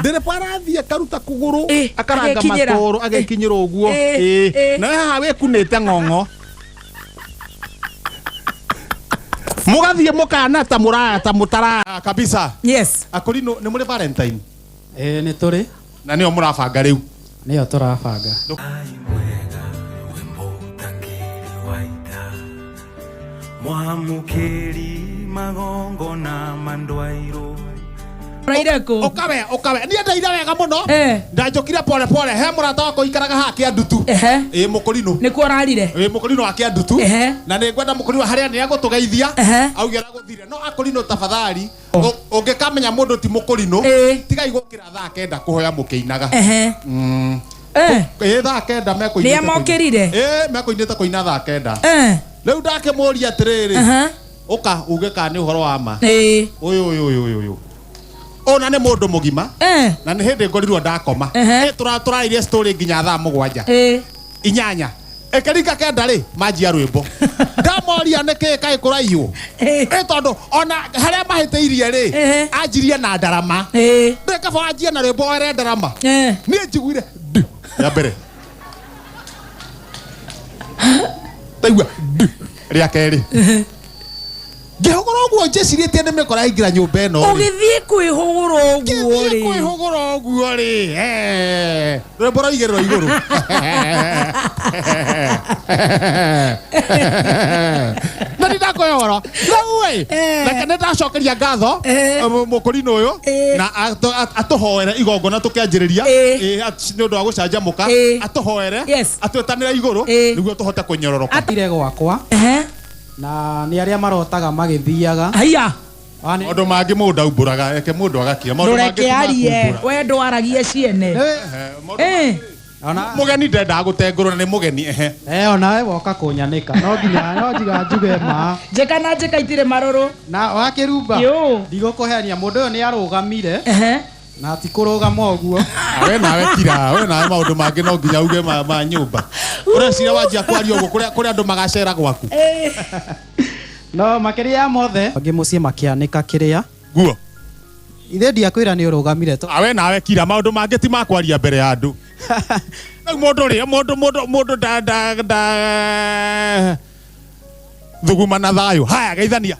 Ndereba arathie karuta kuguru akaranga matoro agekinyira uguo na haha we kunete ng'ong'o mugathie mukana ta mutara kabisa. Yes. Akorino ni muri Valentine ni turi na niyo murabanga riu niyo turabanga mwamukiri magongo na mandwairo Raireko. Okawe. Ni ndaira wega muno. Ndajokira pole pole. He murata wako ikaraga haki andutu. Mukorino. Ni kurarire. Mukorino wake andutu. Na ni ngwenda mukorino haria ni agutugeithia. Augira guthire. No akorino tafadhali. Ungekamenya mundu ti mukorino. Tiga igukira thaa kenda kuhoya mukiinaga. Thaa kenda mekoinite. Ni amokirire. Mekoinite kuina thaa kenda. Riu ndakimuria atiriri. Uka uge ka ni uhoro wa ma. Uyu. Ona ne mundu mugima na ni hindi ngorirwo ndakoma turairie story nginya thaa 7 inyanya ekeringa kenda ri manjia rwimbo ndamoria niki kai kuraihu tondu ona haria mahiteirie ri anjirie na ndarama ndikaba anjie na rwimbo ere ndarama ni njiguire ya mbere taigua ria keri ngihugura uguo njecirĩtie nĩ mĩkora ingira nyũmba ĩno ũgĩthiĩ kwĩhũgũra ũguo rĩ kwĩhũgũra ũguo rĩ rwĩmbo rũigĩrĩrwo igũrũ na nĩ ndakwĩhũgũra rĩu reke nĩ ndacokeria ngatho mũkũrinũ ũyũ na atũhoere igongona tũkĩanjĩrĩria nĩ ũndũ wa gũcanjamũka atũhoere atwĩtanĩre igũrũ nĩguo tũhote kũnyororoka atire gwakwa na ni aria marotaga magithiaga aya maundu mangi mundu aumburaga reke mundu agakia maundu mangi arie we ndwaragie ciene mugeni ndenda gutengurwo na ni mugeni ona we woka kunyanika no nginya njuge ma njeka itire maruru na wakirumba ndigũkũhenia mundu uyu ni arugamire na ati kurugama uguo we nawe kira we nawe maundu mangi no nginya uge ma nyumba urecira wanjia kwaria uguo kuria andu magacera gwaku no makiria ya mothe bangi mucii makianika kiria guo ithe ndiakwira ni urugamire to we nawe kira maundu mangi ti makwaria mbere ya andu mundu thuguma na thayo haya geithania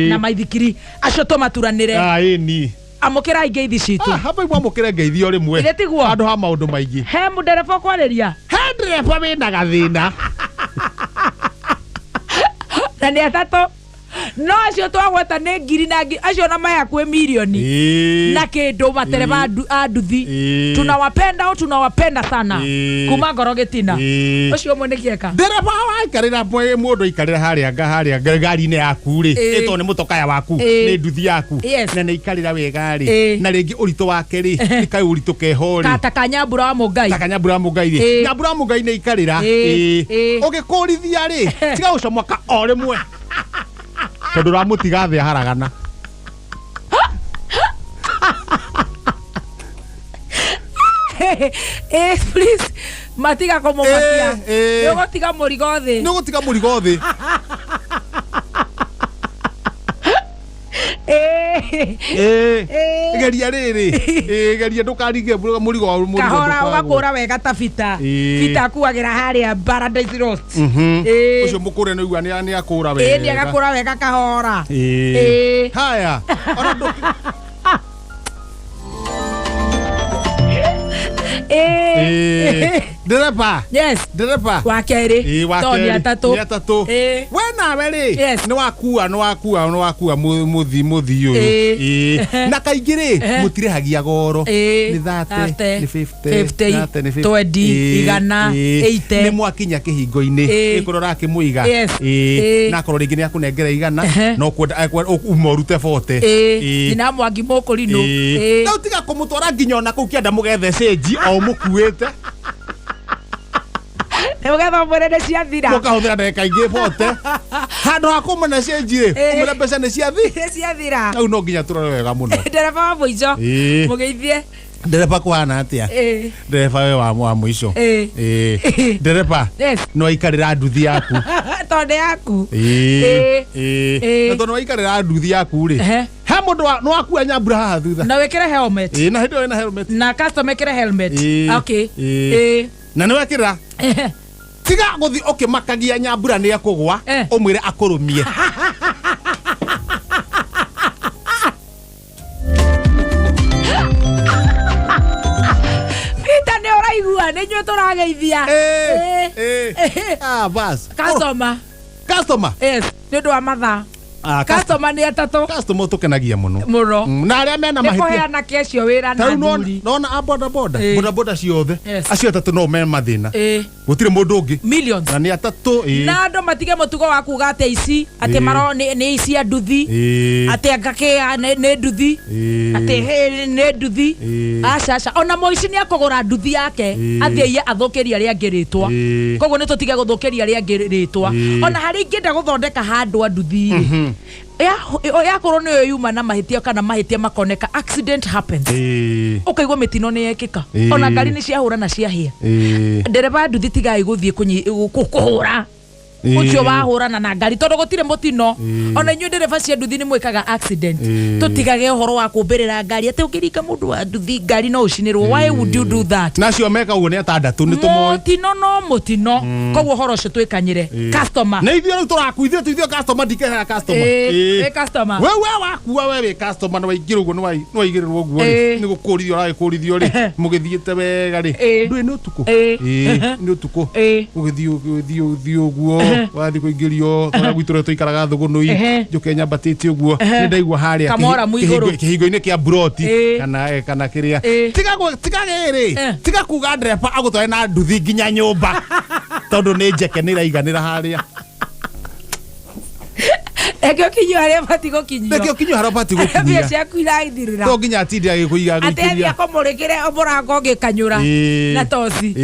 na maithikiri acio tomaturanire ni amukira ngeithi citu hapa igwa mukire ngeithi o rimwe iretiguo andu ha maundu maingi he mundereba kwariria he ndereba wina gathina na ni atatu no acio twagweta ni ngiri na acio na maya kwe milioni na kindu matereba anduthi tunawapenda sana kuma ngorogetina ucio mwe nikieka ndereba waikarira mundu ikarira haria ngari-ini yaku ri ito ni mutokaya waku ni nduthi yaku na ni ikarira wega ri na ringi uritu wake ri ikai uritu keho ri takanyambura wa mugai ri nyambura mugai ni ikarira ugikurithia ri tiga ucomaka o rimwe tondu ramutiga thia haragana please matiga komomatia nigutiga murigo thi geria riri geria ndukarige murigo wa murigo kahora ugakura wega ta fita kuagira haria Paradise Roast ucio mukure no igwa ni akura wega ni agakura wega kahora haya ona dereba dereba wakeri toni atatu we nawe ri ni wakua muthi uyu na kaingi ri mutirehagia goro ni 30 ni 50 20 igana 80 ni mwakinya kihingo-ini ikurora kimuiga na korwo ringi ni akunengera igana no kwenda umorute 40 ina mwangi mukurino na utiga kumutwara nginya ona kuu kienda mugethe stage o mukuite Emugetha mwerende ciathira mukahuthira ndagika ingi 40 handu ha kumena stage ri kumena mbeca ni ciathira ciathira au no nginya turore wega muno ndereba wa muico mugeithie Ndereba kuhana atia? Ndereba we wa mwisho. Ndereba. No ikarira nduthi yaku. Tonde yaku. Na tono ikarira nduthi yaku ri. Ha mundu no akua nyambura haha thutha. Na wekere helmet. Na hindo na helmet. Na customer ekere helmet. Okay. Na no wekira. Tiga guthi ukimakagia nyambura ni akugwa umwire akurumie. Igua nenyo turageithia bas customer yes ndio wa matha customer ni atatu customer tukenagia muno na aria mena mahithia koheana kesho wira na nduri nona boda ciothe acio atatu no me mathina gutire mundu ungi millions na ni atatu na andu matige mutugo wa kuga ate ici ate maro ni ici anduthi ate ngake ni nduthi ate he ni nduthi aca ona moici ni akogora nduthi yake athie athukiria aria ngiritwa koguo ni tutige guthukiria aria ngiritwa ona hari ngenda guthondeka handu anduthi ya korona yo yuma na mahitia kana mahitia makoneka accident happens ukaigwa mitino ni yekika ona ngari ni ciahura na ciahia ndereba nduthi tiga iguthie kuhura ucio wahurana na ngari tondu gutire mutino ona inyu ndereba cia nduthi ni mwikaga accident tutigage uhoro wa kumbirira ngari ate ukirika mundu wa nduthi ngari no ucinirwo why would you do that nacio meka uguo ni atandatu ni tumoy mutino koguo horo cio twikanyire customer na ithio turakuithio tuithio customer ndikehera customer customer we wakuwa we customer no waigire uguo no waigirirwo uguo ni gukurithio ragikurithio ri mugithiete wega ri ndui ni utuku ni utuku ugithio uguo wathi kuingirio twa gwitore tuikaraga thugunui njuke nyambatite uguo ni ndaigua haria kihingo-ini kia broti kana kiria tiga giri tiga kuga ndereba agutware na nduthi nginya nyumba tondu ni njeke ni raiganira haria ekyo kinyo haria bati gukinyio ekyo kinyo haria bati gukinyia bia ciaku iraithirira to nginya atindi agikuiga gukiria ate akomurikire murango ngikanyura na toci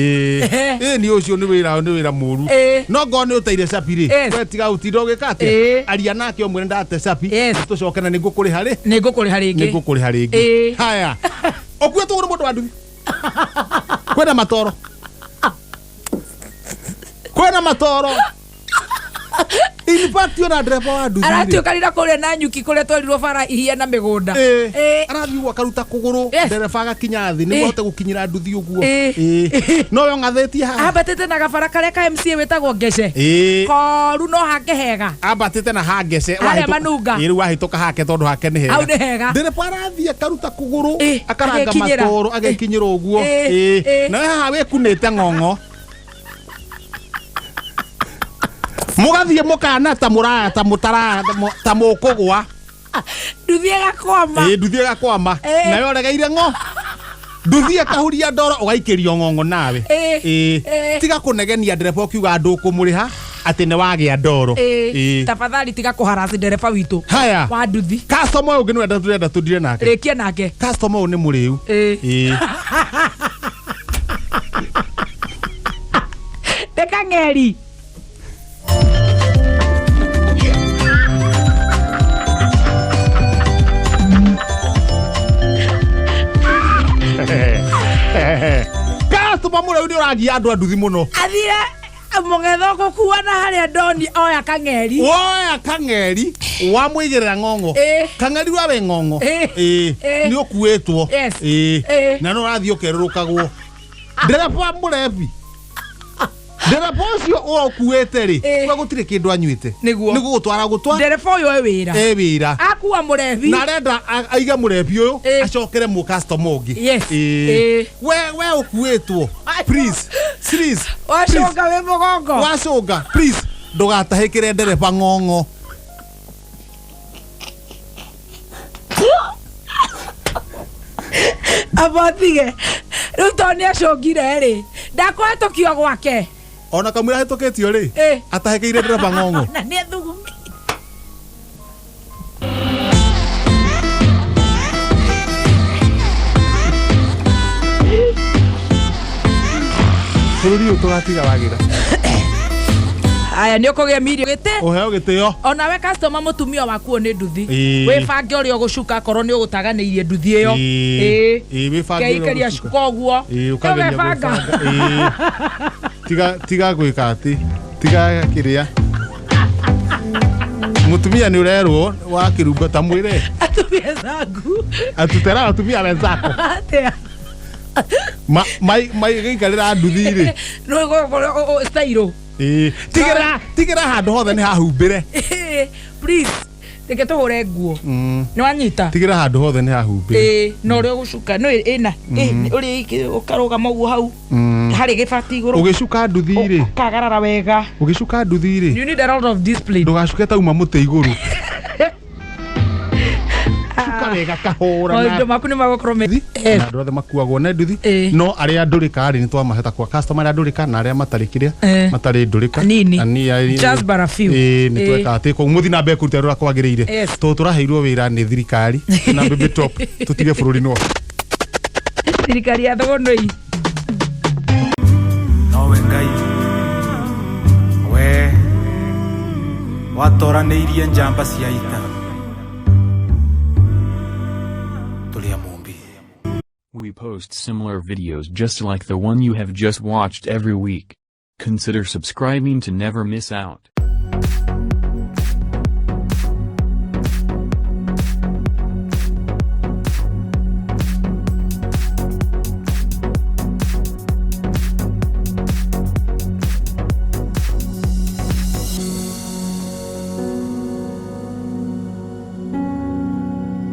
ni ucio ni wira muru no ngo ni uteire capi ri we tiga utindo gikate aria nake omwe ndate capi tucokena ni ngukuriha ringi haya okuya tuguru mundu wa nduthi kwena matoro in fact yona ndereba wa nduthi aratuikarira kuria na nyuki kuria twarirwo bara ihia na migunda arathiu akaruta kuguru ndereba agakinya thi ni bote gukinyira nduthi uguo no yo ngathetie haha ambatite na gabara karia ka MC wetagwo ngece koru no hake hega ambatite na hangece riu wahituka hake tondu hake ni hega au ni hega ndereba arathie akaruta kuguru akaranga matoro agekinyira uguo na haha wekunite ng'ong'o mugathie mukana ta muraya ta mutara ta mukugwa nduthi gakwama na yo regeire ngo nduthi akahuria ndoro ugaikirio ng'ong'o nawe tiga kunegenia ndereba ukiuga ndu kumuriha ati ni wagia ndoro tafadhali tiga kuharasi ndereba witu haya wa nduthi customer ungi nwenda turenda tudire nake rekia nake customer ni muriu teka ngeri customer mureu ni uragia andu anduthi muno athire mugetho gukuana haria ndoni oya kang'eri wamwigirira ng'ong'o kang'eri wawe ng'ong'o ni ukuitwo na no rathi ukerurukagwo ndereba murebi ndereba ucio ukuite ri we gutire kindu anyuite niguo gutwara ndereba uyu wira akuwa murebi na arenda aiga murebi uyu acokere mu customer ungi we ukuitwo please wacoka we mugongo wacoka please ndugatahikire ndereba ng'ong'o abotige riu toni acongire ri ndakwetũkio gwake ona kamwira hetũkĩtio ri atahĩkĩire ndereba ng'ong'o na nĩ thugumi bũrũri ũyũ tũgatiga wagira aya nä å kå gä a mirio gä tä å heo gä tä o ona we customer mutumia wakuo nä nduthi wä bange å rä a å gå cuka korwo nä å gå taganä irie nduthi ä yo keikaria cuka å guo webanga tiga gwä ka atä tiga kä rä a mutumia nä å rerwo wakä rumbata mwä re atumia zangu atutera atumia wenzako gäikarä ra nduthi rä stairo tigä ra handå hothe nä hahumbä re reke tå hå re nguo nä wanyita tigä ra handå hothe nä hahumbä re na å rä a å gå cuka å rä å karå gama å guo hau harä gä bati igå rå å gä cuka nduthi rä kagarara wega å gä cuka nduthi rä ndå gacuke tauma må tä igå rå cuka wega kahåra maå maku nä magåkorwo na andå othe makuagwo nä nduthi no arä a ndå rä ka rä nä twamaheta kwa customer arä a ndå rä ka na arä a matarä kä rä a matarä ndå rä ka nä tweka atä koguo må thi na mbere kå ruta rå rä a kwagä rä ire tondå tå raheirwo wä ra nä thirikari na mbä top tå tige bå rå ri no thirikari ya thogonoi nowe ngai we watoranĩirie njamba cia ita tũrĩa mũmbi. We post similar videos just like the one you have just watched every week. Consider subscribing to never miss out.